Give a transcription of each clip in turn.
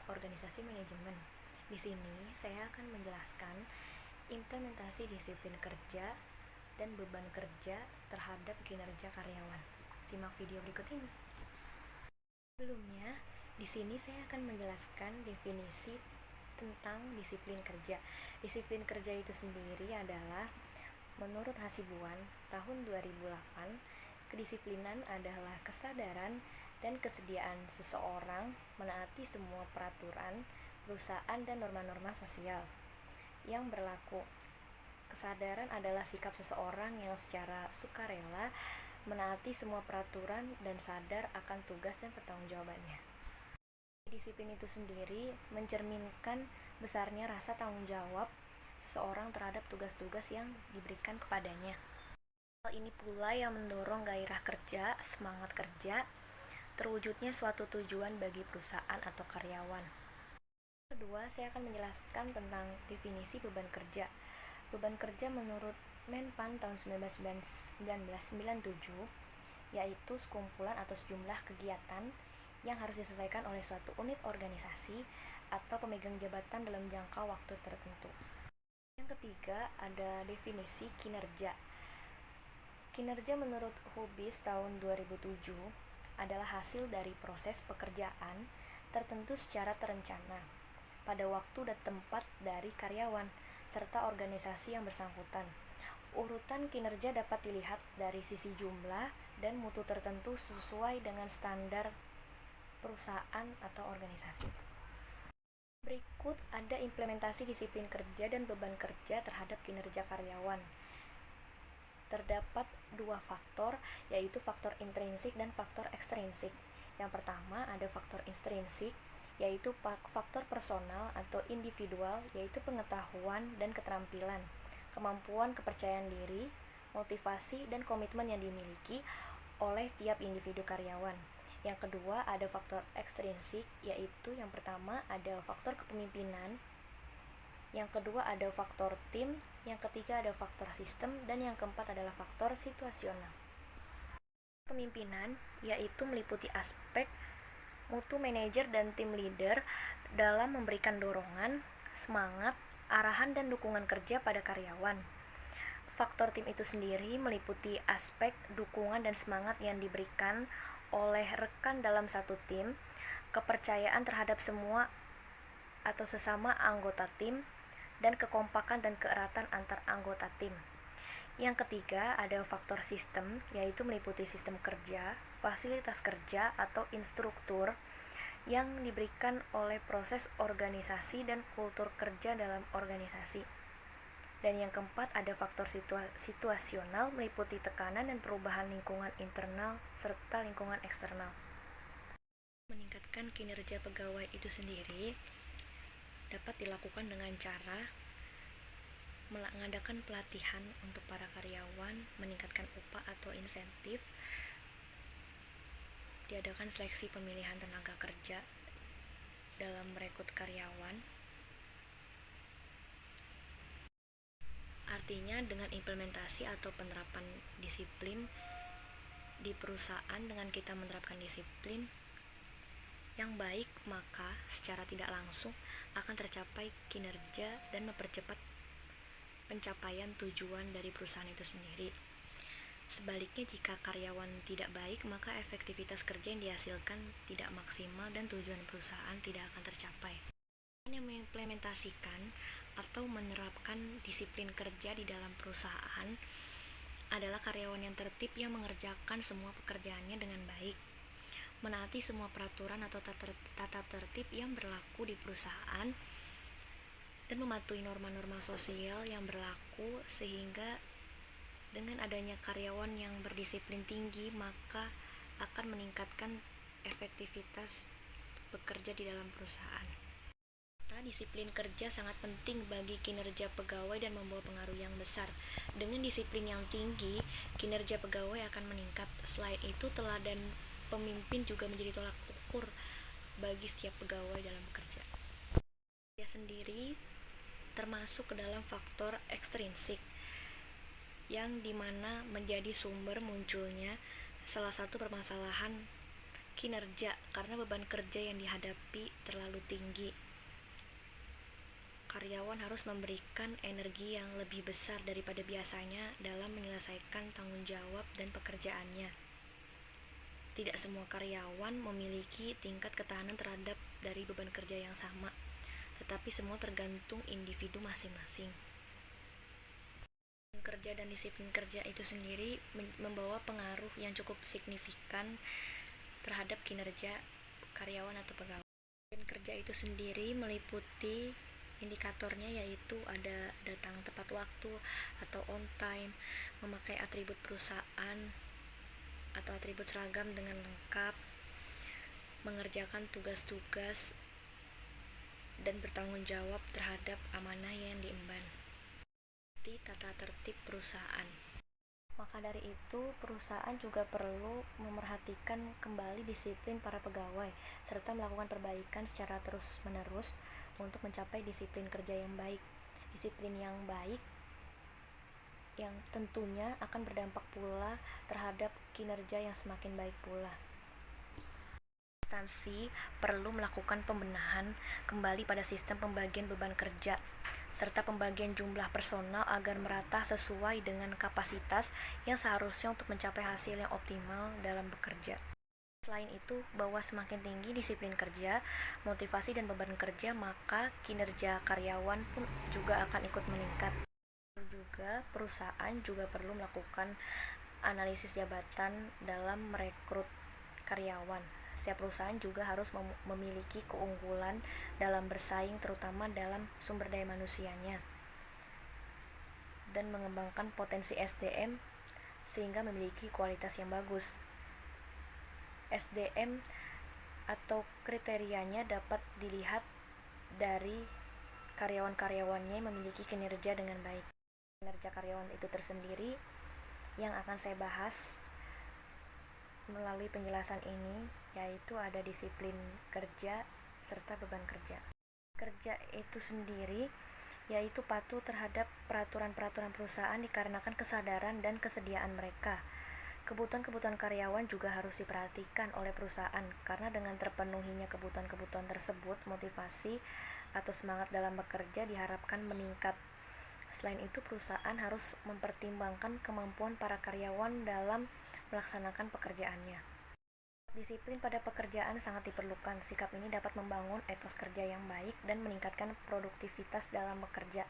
Organisasi Manajemen. Di sini saya akan menjelaskan implementasi disiplin kerja dan beban kerja terhadap kinerja karyawan. Simak video berikut ini. Sebelumnya, di sini saya akan menjelaskan definisi tentang disiplin kerja. Disiplin kerja itu sendiri adalah menurut Hasibuan tahun 2008, kedisiplinan adalah kesadaran dan kesediaan seseorang menaati semua peraturan, perusahaan, dan norma-norma sosial yang berlaku. Kesadaran adalah sikap seseorang yang secara sukarela menaati semua peraturan dan sadar akan tugas dan pertanggungjawabannya. Disiplin itu sendiri mencerminkan besarnya rasa tanggung jawab seseorang terhadap tugas-tugas yang diberikan kepadanya. Hal ini pula yang mendorong gairah kerja, semangat kerja, terwujudnya suatu tujuan bagi perusahaan atau karyawan. Kedua, saya akan menjelaskan tentang definisi beban kerja. Beban kerja menurut Menpan tahun 1997 yaitu sekumpulan atau sejumlah kegiatan yang harus diselesaikan oleh suatu unit organisasi atau pemegang jabatan dalam jangka waktu tertentu. Yang ketiga, ada definisi kinerja. Kinerja menurut Hubis tahun 2007 adalah hasil dari proses pekerjaan tertentu secara terencana pada waktu dan tempat dari karyawan serta organisasi yang bersangkutan. Urutan kinerja dapat dilihat dari sisi jumlah dan mutu tertentu sesuai dengan standar perusahaan atau organisasi. Berikut ada implementasi disiplin kerja dan beban kerja terhadap kinerja karyawan. Terdapat dua faktor, yaitu faktor intrinsik dan faktor ekstrinsik. Yang pertama ada faktor intrinsik, yaitu faktor personal atau individual, yaitu pengetahuan dan keterampilan, kemampuan kepercayaan diri, motivasi, dan komitmen yang dimiliki oleh tiap individu karyawan. Yang kedua ada faktor ekstrinsik, yaitu yang pertama ada faktor kepemimpinan, yang kedua ada faktor tim, yang ketiga ada faktor sistem, dan yang keempat adalah faktor situasional. Kepemimpinan yaitu meliputi aspek mutu manajer dan tim leader dalam memberikan dorongan, semangat, arahan, dan dukungan kerja pada karyawan. Faktor tim itu sendiri meliputi aspek dukungan dan semangat yang diberikan oleh rekan dalam satu tim, kepercayaan terhadap semua atau sesama anggota tim, dan kekompakan dan keeratan antar anggota tim. Yang ketiga ada faktor sistem, yaitu meliputi sistem kerja, fasilitas kerja atau instruktur yang diberikan oleh proses organisasi dan kultur kerja dalam organisasi. Dan yang keempat ada faktor situasional, meliputi tekanan dan perubahan lingkungan internal serta lingkungan eksternal. Meningkatkan kinerja pegawai itu sendiri dapat dilakukan dengan cara mengadakan pelatihan untuk para karyawan, meningkatkan upah atau insentif, diadakan seleksi pemilihan tenaga kerja dalam merekrut karyawan. Artinya dengan implementasi atau penerapan disiplin di perusahaan, dengan kita menerapkan disiplin yang baik, maka secara tidak langsung akan tercapai kinerja dan mempercepat pencapaian tujuan dari perusahaan itu sendiri. Sebaliknya, jika karyawan tidak baik, maka efektivitas kerja yang dihasilkan tidak maksimal dan tujuan perusahaan tidak akan tercapai. Yang mengimplementasikan atau menerapkan disiplin kerja di dalam perusahaan adalah karyawan yang tertib, yang mengerjakan semua pekerjaannya dengan baik, menaati semua peraturan atau tata tertib yang berlaku di perusahaan, dan mematuhi norma-norma sosial yang berlaku, sehingga dengan adanya karyawan yang berdisiplin tinggi, maka akan meningkatkan efektivitas bekerja di dalam perusahaan. Disiplin kerja sangat penting bagi kinerja pegawai dan membawa pengaruh yang besar. Dengan disiplin yang tinggi, kinerja pegawai akan meningkat. Selain itu, teladan pemimpin juga menjadi tolak ukur bagi setiap pegawai dalam bekerja. Dia sendiri termasuk ke dalam faktor ekstrinsik, yang dimana menjadi sumber munculnya salah satu permasalahan kinerja karena beban kerja yang dihadapi terlalu tinggi. Karyawan harus memberikan energi yang lebih besar daripada biasanya dalam menyelesaikan tanggung jawab dan pekerjaannya. Tidak semua karyawan memiliki tingkat ketahanan terhadap dari beban kerja yang sama, tetapi semua tergantung individu masing-masing. Kerja dan disiplin kerja itu sendiri membawa pengaruh yang cukup signifikan terhadap kinerja karyawan atau pegawai. Disiplin kerja itu sendiri meliputi indikatornya, yaitu ada datang tepat waktu atau on time, memakai atribut perusahaan atau atribut seragam dengan lengkap, mengerjakan tugas-tugas, dan bertanggung jawab terhadap amanah yang diemban. Tata tertib perusahaan. Maka dari itu, perusahaan juga perlu memerhatikan kembali disiplin para pegawai, serta melakukan perbaikan secara terus-menerus untuk mencapai disiplin kerja yang baik. Disiplin yang baik yang tentunya akan berdampak pula terhadap kinerja yang semakin baik pula. Instansi perlu melakukan pembenahan kembali pada sistem pembagian beban kerja serta pembagian jumlah personal agar merata sesuai dengan kapasitas yang seharusnya untuk mencapai hasil yang optimal dalam bekerja. Selain itu, bahwa semakin tinggi disiplin kerja, motivasi dan beban kerja, maka kinerja karyawan pun juga akan ikut meningkat. Juga perusahaan juga perlu melakukan analisis jabatan dalam merekrut karyawan. Setiap perusahaan juga harus memiliki keunggulan dalam bersaing, terutama dalam sumber daya manusianya, dan mengembangkan potensi SDM sehingga memiliki kualitas yang bagus. SDM atau kriterianya dapat dilihat dari karyawan-karyawannya yang memiliki kinerja dengan baik. Kinerja karyawan itu tersendiri yang akan saya bahas melalui penjelasan ini, yaitu ada disiplin kerja serta beban kerja. Kerja itu sendiri yaitu patuh terhadap peraturan-peraturan perusahaan dikarenakan kesadaran dan kesediaan mereka. Kebutuhan-kebutuhan karyawan juga harus diperhatikan oleh perusahaan, karena dengan terpenuhinya kebutuhan-kebutuhan tersebut, motivasi atau semangat dalam bekerja diharapkan meningkat. Selain itu, perusahaan harus mempertimbangkan kemampuan para karyawan dalam melaksanakan pekerjaannya. Disiplin pada pekerjaan sangat diperlukan. Sikap ini dapat membangun etos kerja yang baik dan meningkatkan produktivitas dalam bekerja.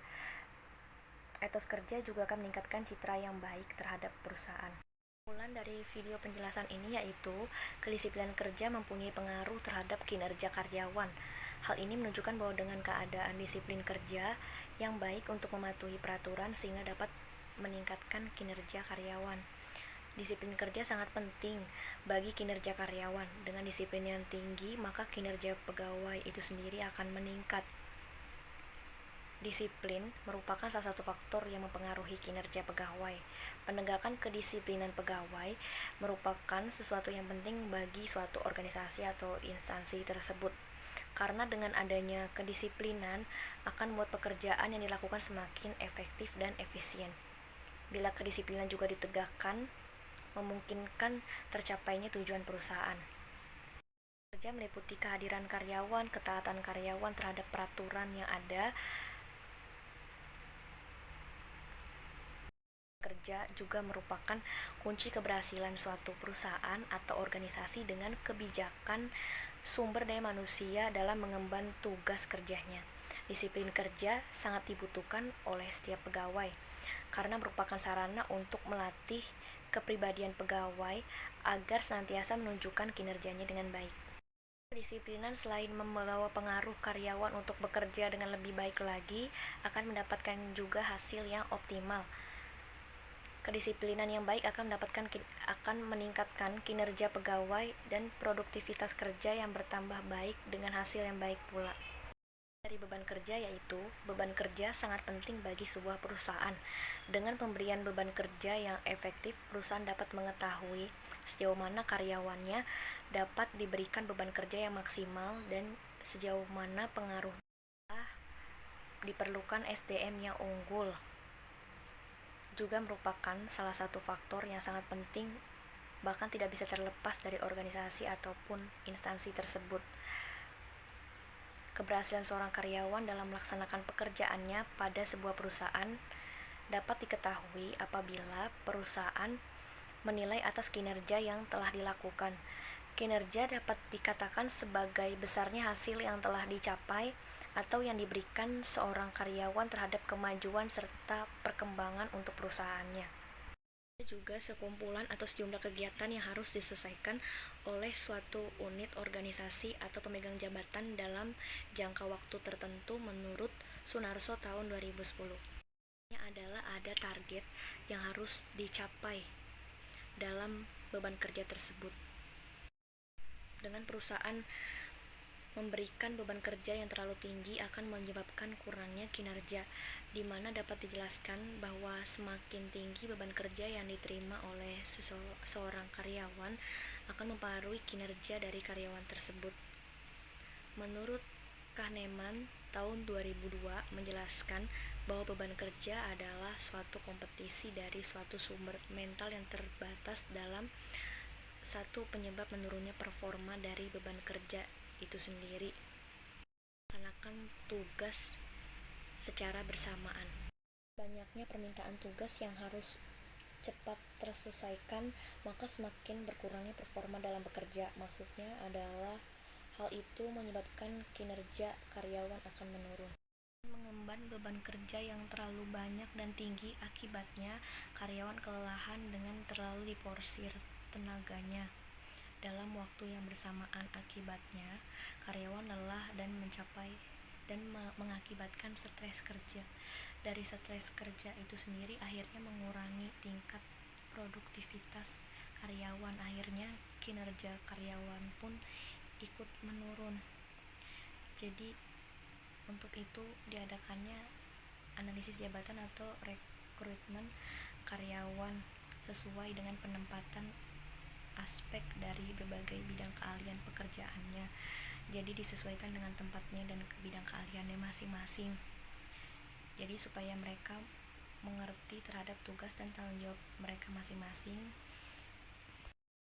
Etos kerja juga akan meningkatkan citra yang baik terhadap perusahaan. Kesimpulan dari video penjelasan ini yaitu kedisiplinan kerja mempunyai pengaruh terhadap kinerja karyawan. Hal ini menunjukkan bahwa dengan keadaan disiplin kerja yang baik untuk mematuhi peraturan sehingga dapat meningkatkan kinerja karyawan. Disiplin kerja sangat penting bagi kinerja karyawan. Dengan disiplin yang tinggi, maka kinerja pegawai itu sendiri akan meningkat. Disiplin merupakan salah satu faktor yang mempengaruhi kinerja pegawai. Penegakan kedisiplinan pegawai merupakan sesuatu yang penting bagi suatu organisasi atau instansi tersebut. Karena dengan adanya kedisiplinan akan membuat pekerjaan yang dilakukan semakin efektif dan efisien. Bila kedisiplinan juga ditegakkan, memungkinkan tercapainya tujuan perusahaan. Kerja meliputi kehadiran karyawan, ketaatan karyawan terhadap peraturan yang ada. Kerja juga merupakan kunci keberhasilan suatu perusahaan atau organisasi dengan kebijakan sumber daya manusia dalam mengemban tugas kerjanya. Disiplin kerja sangat dibutuhkan oleh setiap pegawai karena merupakan sarana untuk melatih kepribadian pegawai agar senantiasa menunjukkan kinerjanya dengan baik. Kedisiplinan selain membawa pengaruh karyawan untuk bekerja dengan lebih baik lagi, akan mendapatkan juga hasil yang optimal. Kedisiplinan yang baik akan meningkatkan kinerja pegawai dan produktivitas kerja yang bertambah baik dengan hasil yang baik pula. Dari beban kerja yaitu, beban kerja sangat penting bagi sebuah perusahaan. Dengan pemberian beban kerja yang efektif, perusahaan dapat mengetahui sejauh mana karyawannya dapat diberikan beban kerja yang maksimal dan sejauh mana pengaruh. Diperlukan SDM yang unggul juga merupakan salah satu faktor yang sangat penting bahkan tidak bisa terlepas dari organisasi ataupun instansi tersebut. Keberhasilan seorang karyawan dalam melaksanakan pekerjaannya pada sebuah perusahaan dapat diketahui apabila perusahaan menilai atas kinerja yang telah dilakukan. Kinerja dapat dikatakan sebagai besarnya hasil yang telah dicapai atau yang diberikan seorang karyawan terhadap kemajuan serta perkembangan untuk perusahaannya. Juga sekumpulan atau sejumlah kegiatan yang harus diselesaikan oleh suatu unit organisasi atau pemegang jabatan dalam jangka waktu tertentu menurut Sunarso tahun 2010. Ini adalah ada target yang harus dicapai dalam beban kerja tersebut. Dengan perusahaan memberikan beban kerja yang terlalu tinggi akan menyebabkan kurangnya kinerja, di mana dapat dijelaskan bahwa semakin tinggi beban kerja yang diterima oleh seorang karyawan akan mempengaruhi kinerja dari karyawan tersebut. Menurut Kahneman tahun 2002 menjelaskan bahwa beban kerja adalah suatu kompetisi dari suatu sumber mental yang terbatas dalam satu penyebab menurunnya performa dari beban kerja itu sendiri. Melaksanakan tugas secara bersamaan. Banyaknya permintaan tugas yang harus cepat terselesaikan, maka semakin berkurangnya performa dalam bekerja. Maksudnya adalah hal itu menyebabkan kinerja karyawan akan menurun. Mengemban beban kerja yang terlalu banyak dan tinggi, akibatnya karyawan kelelahan dengan terlalu diporsir tenaganya dalam waktu yang bersamaan. Akibatnya karyawan lelah dan mengakibatkan stres kerja. Dari stres kerja itu sendiri akhirnya mengurangi tingkat produktivitas karyawan. Akhirnya kinerja karyawan pun ikut menurun. Jadi untuk itu diadakannya analisis jabatan atau rekrutmen karyawan sesuai dengan penempatan aspek dari berbagai bidang keahlian pekerjaannya. Jadi disesuaikan dengan tempatnya dan bidang keahliannya masing-masing. Jadi supaya mereka mengerti terhadap tugas dan tanggung jawab mereka masing-masing.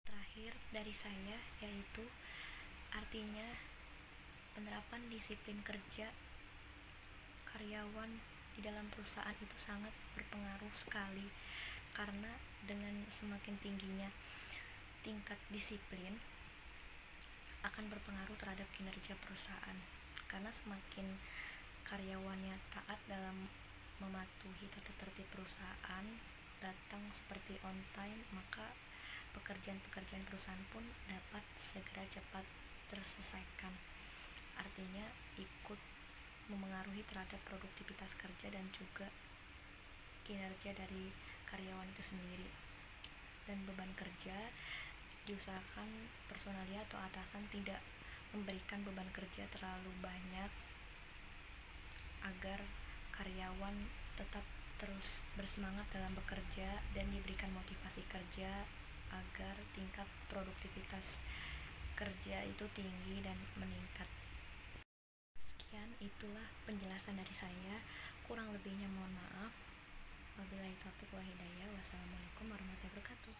Terakhir dari saya yaitu artinya penerapan disiplin kerja karyawan di dalam perusahaan itu sangat berpengaruh sekali, karena dengan semakin tingginya tingkat disiplin akan berpengaruh terhadap kinerja perusahaan, karena semakin karyawannya taat dalam mematuhi tata tertib perusahaan, datang seperti on time, maka pekerjaan-pekerjaan perusahaan pun dapat segera cepat terselesaikan. Artinya ikut memengaruhi terhadap produktivitas kerja dan juga kinerja dari karyawan itu sendiri. Dan beban kerja diusahakan personalia atau atasan tidak memberikan beban kerja terlalu banyak agar karyawan tetap terus bersemangat dalam bekerja dan diberikan motivasi kerja agar tingkat produktivitas kerja itu tinggi dan meningkat. Sekian, itulah penjelasan dari saya. Kurang lebihnya mohon maaf. Wabillahi taufiq wal hidayah. Wassalamualaikum warahmatullahi wabarakatuh.